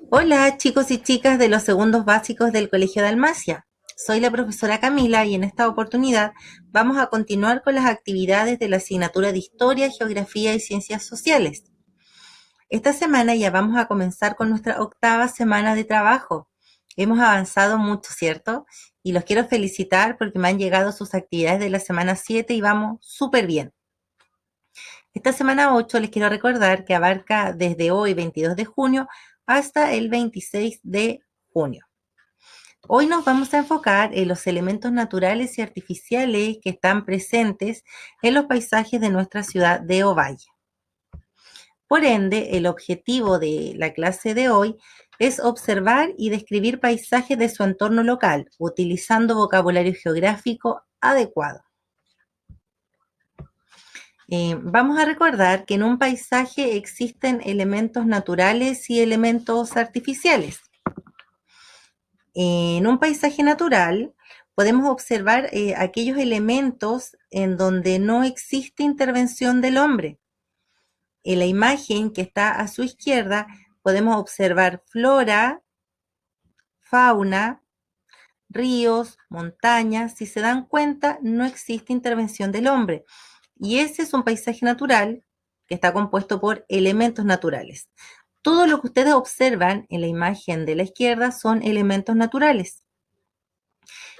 Hola chicos y chicas de los segundos básicos del Colegio de Almacia. Soy la profesora Camila y en esta oportunidad vamos a continuar con las actividades de la asignatura de Historia, Geografía y Ciencias Sociales. Esta semana ya vamos a comenzar con nuestra octava semana de trabajo. Hemos avanzado mucho, ¿cierto? Y los quiero felicitar porque me han llegado sus actividades de la semana 7 y vamos súper bien. Esta semana 8 les quiero recordar que abarca desde hoy, 22 de junio, hasta el 26 de junio. Hoy nos vamos a enfocar en los elementos naturales y artificiales que están presentes en los paisajes de nuestra ciudad de Ovalle. Por ende, el objetivo de la clase de hoy es observar y describir paisajes de su entorno local, utilizando vocabulario geográfico adecuado. Vamos a recordar que en un paisaje existen elementos naturales y elementos artificiales. En un paisaje natural podemos observar aquellos elementos en donde no existe intervención del hombre. En la imagen que está a su izquierda podemos observar flora, fauna, ríos, montañas. Si se dan cuenta, no existe intervención del hombre. Y ese es un paisaje natural que está compuesto por elementos naturales. Todo lo que ustedes observan en la imagen de la izquierda son elementos naturales.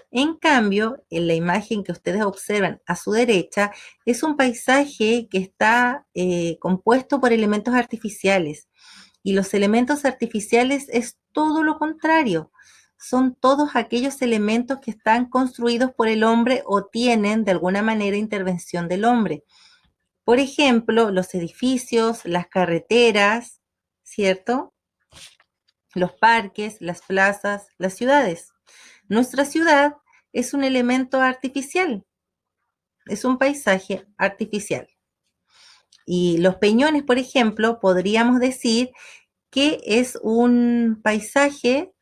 En cambio, en la imagen que ustedes observan a su derecha, es un paisaje que está compuesto por elementos artificiales. Y los elementos artificiales es todo lo contrario. Son todos aquellos elementos que están construidos por el hombre o tienen de alguna manera intervención del hombre. Por ejemplo, los edificios, las carreteras, ¿cierto? Los parques, las plazas, las ciudades. Nuestra ciudad es un elemento artificial, es un paisaje artificial. Y los peñones, por ejemplo, podríamos decir que es un paisaje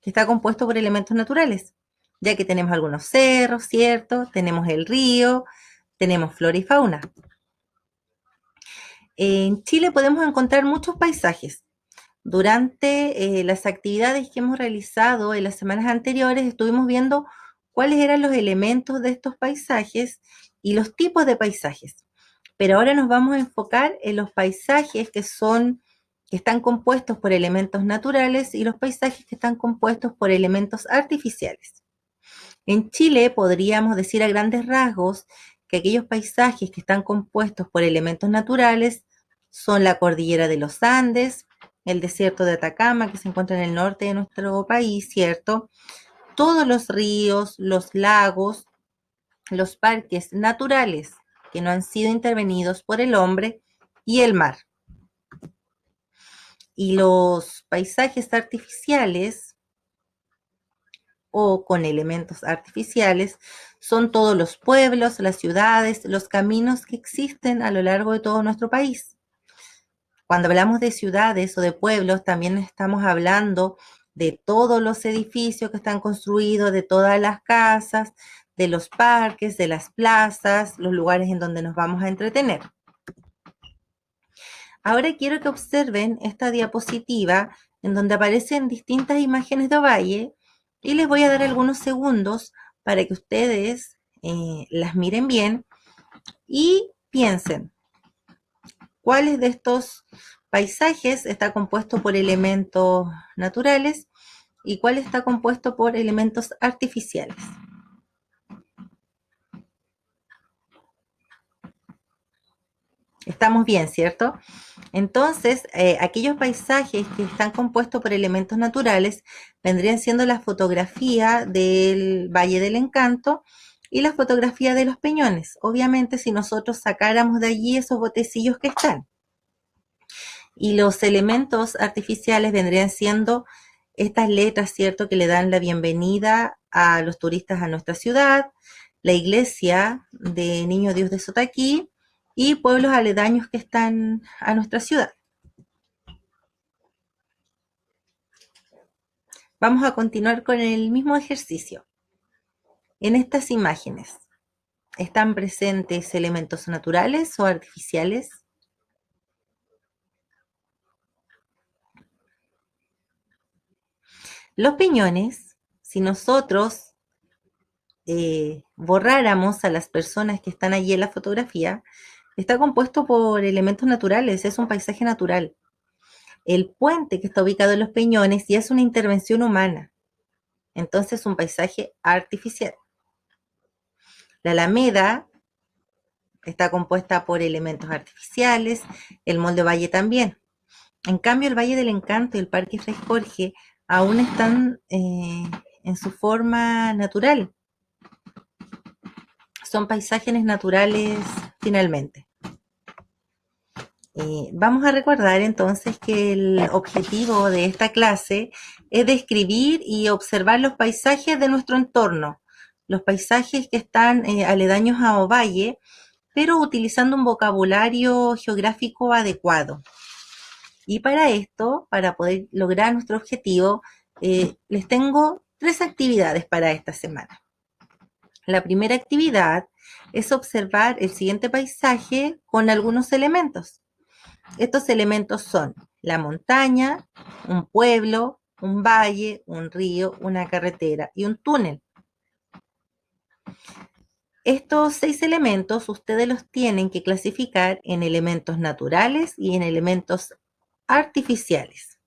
que está compuesto por elementos naturales, ya que tenemos algunos cerros, ¿cierto? Tenemos el río, tenemos flora y fauna. En Chile podemos encontrar muchos paisajes. Durante las actividades que hemos realizado en las semanas anteriores, estuvimos viendo cuáles eran los elementos de estos paisajes y los tipos de paisajes. Pero ahora nos vamos a enfocar en los paisajes que están compuestos por elementos naturales y los paisajes que están compuestos por elementos artificiales. En Chile podríamos decir a grandes rasgos que aquellos paisajes que están compuestos por elementos naturales son la cordillera de los Andes, el desierto de Atacama, que se encuentra en el norte de nuestro país, ¿cierto? Todos los ríos, los lagos, los parques naturales que no han sido intervenidos por el hombre y el mar. Y los paisajes artificiales o con elementos artificiales son todos los pueblos, las ciudades, los caminos que existen a lo largo de todo nuestro país. Cuando hablamos de ciudades o de pueblos, también estamos hablando de todos los edificios que están construidos, de todas las casas, de los parques, de las plazas, los lugares en donde nos vamos a entretener. Ahora quiero que observen esta diapositiva en donde aparecen distintas imágenes de Ovalle y les voy a dar algunos segundos para que ustedes las miren bien y piensen cuáles de estos paisajes está compuesto por elementos naturales y cuál está compuesto por elementos artificiales. Estamos bien, ¿cierto? Entonces, aquellos paisajes que están compuestos por elementos naturales vendrían siendo la fotografía del Valle del Encanto y la fotografía de los peñones. Obviamente, si nosotros sacáramos de allí esos botecillos que están. Y los elementos artificiales vendrían siendo estas letras, ¿cierto?, que le dan la bienvenida a los turistas a nuestra ciudad, la iglesia de Niño Dios de Sotaquí y pueblos aledaños que están a nuestra ciudad. Vamos a continuar con el mismo ejercicio. En estas imágenes, ¿están presentes elementos naturales o artificiales? Los piñones, si nosotros borráramos a las personas que están allí en la fotografía, está compuesto por elementos naturales, es un paisaje natural. El puente que está ubicado en los Peñones ya es una intervención humana, entonces es un paisaje artificial. La Alameda está compuesta por elementos artificiales, el Molde Valle también. En cambio, el Valle del Encanto y el Parque Fray Jorge aún están en su forma natural. Son paisajes naturales finalmente. Vamos a recordar entonces que el objetivo de esta clase es describir y observar los paisajes de nuestro entorno, los paisajes que están aledaños a Ovalle, pero utilizando un vocabulario geográfico adecuado. Y para esto, para poder lograr nuestro objetivo, les tengo 3 actividades para esta semana. La primera actividad es observar el siguiente paisaje con algunos elementos. Estos elementos son la montaña, un pueblo, un valle, un río, una carretera y un túnel. Estos 6 elementos ustedes los tienen que clasificar en elementos naturales y en elementos artificiales.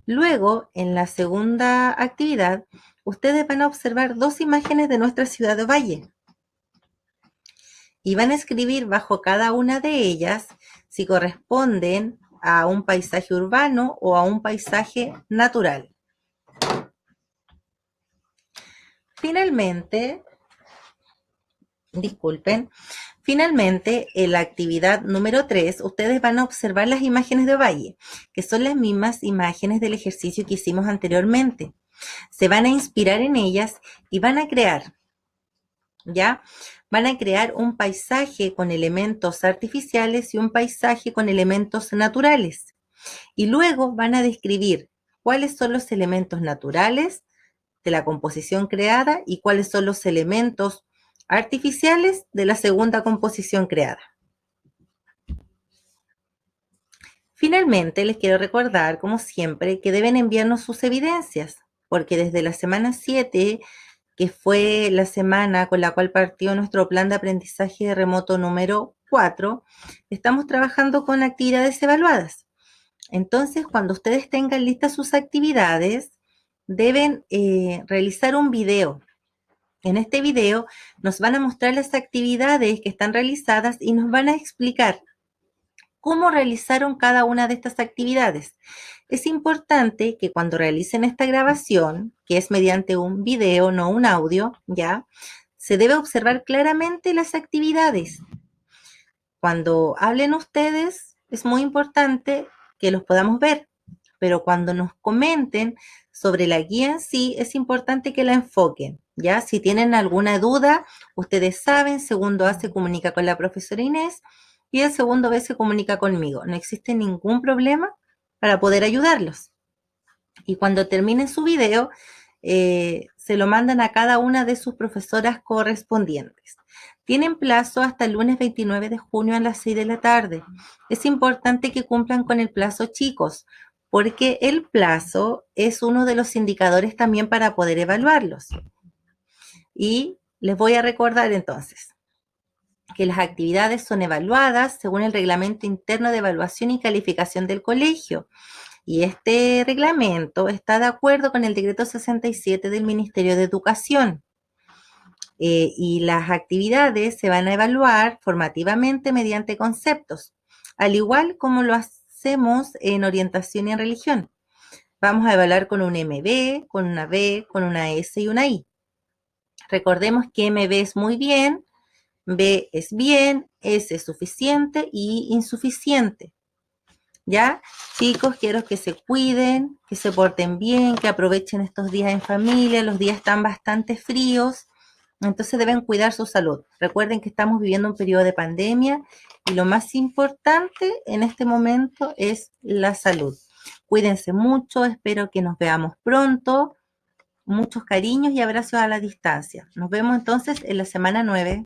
Luego, en la segunda actividad, ustedes van a observar 2 imágenes de nuestra ciudad de Ovalle. Y van a escribir bajo cada una de ellas si corresponden a un paisaje urbano o a un paisaje natural. Finalmente, en la actividad número 3, ustedes van a observar las imágenes de Ovalle, que son las mismas imágenes del ejercicio que hicimos anteriormente. Se van a inspirar en ellas y van a crear, ¿ya? Van a crear un paisaje con elementos artificiales y un paisaje con elementos naturales. Y luego van a describir cuáles son los elementos naturales de la composición creada y cuáles son los elementos artificiales de la segunda composición creada. Finalmente, les quiero recordar, como siempre, que deben enviarnos sus evidencias, porque desde la semana 7, que fue la semana con la cual partió nuestro plan de aprendizaje remoto número 4, estamos trabajando con actividades evaluadas. Entonces, cuando ustedes tengan listas sus actividades, deben realizar un video. En este video nos van a mostrar las actividades que están realizadas y nos van a explicar cómo realizaron cada una de estas actividades. Es importante que cuando realicen esta grabación, que es mediante un video, no un audio, ¿ya? Se debe observar claramente las actividades. Cuando hablen ustedes, es muy importante que los podamos ver, pero cuando nos comenten sobre la guía en sí, es importante que la enfoquen, ¿ya? Si tienen alguna duda, ustedes saben, segundo A se comunica con la profesora Inés y el segundo B se comunica conmigo. No existe ningún problema para poder ayudarlos. Y cuando terminen su video, se lo mandan a cada una de sus profesoras correspondientes. Tienen plazo hasta el lunes 29 de junio a las 6 de la tarde. Es importante que cumplan con el plazo, chicos, porque el plazo es uno de los indicadores también para poder evaluarlos. Y les voy a recordar entonces que las actividades son evaluadas según el reglamento interno de evaluación y calificación del colegio. Y este reglamento está de acuerdo con el decreto 67 del Ministerio de Educación. Y las actividades se van a evaluar formativamente mediante conceptos, al igual como lo hacemos en orientación y en religión. Vamos a evaluar con un MB, con una B, con una S y una I. Recordemos que MB es muy bien, B es bien, S es suficiente y insuficiente. ¿Ya? Chicos, quiero que se cuiden, que se porten bien, que aprovechen estos días en familia. Los días están bastante fríos, entonces deben cuidar su salud. Recuerden que estamos viviendo un periodo de pandemia y lo más importante en este momento es la salud. Cuídense mucho, espero que nos veamos pronto. Muchos cariños y abrazos a la distancia. Nos vemos entonces en la semana 9.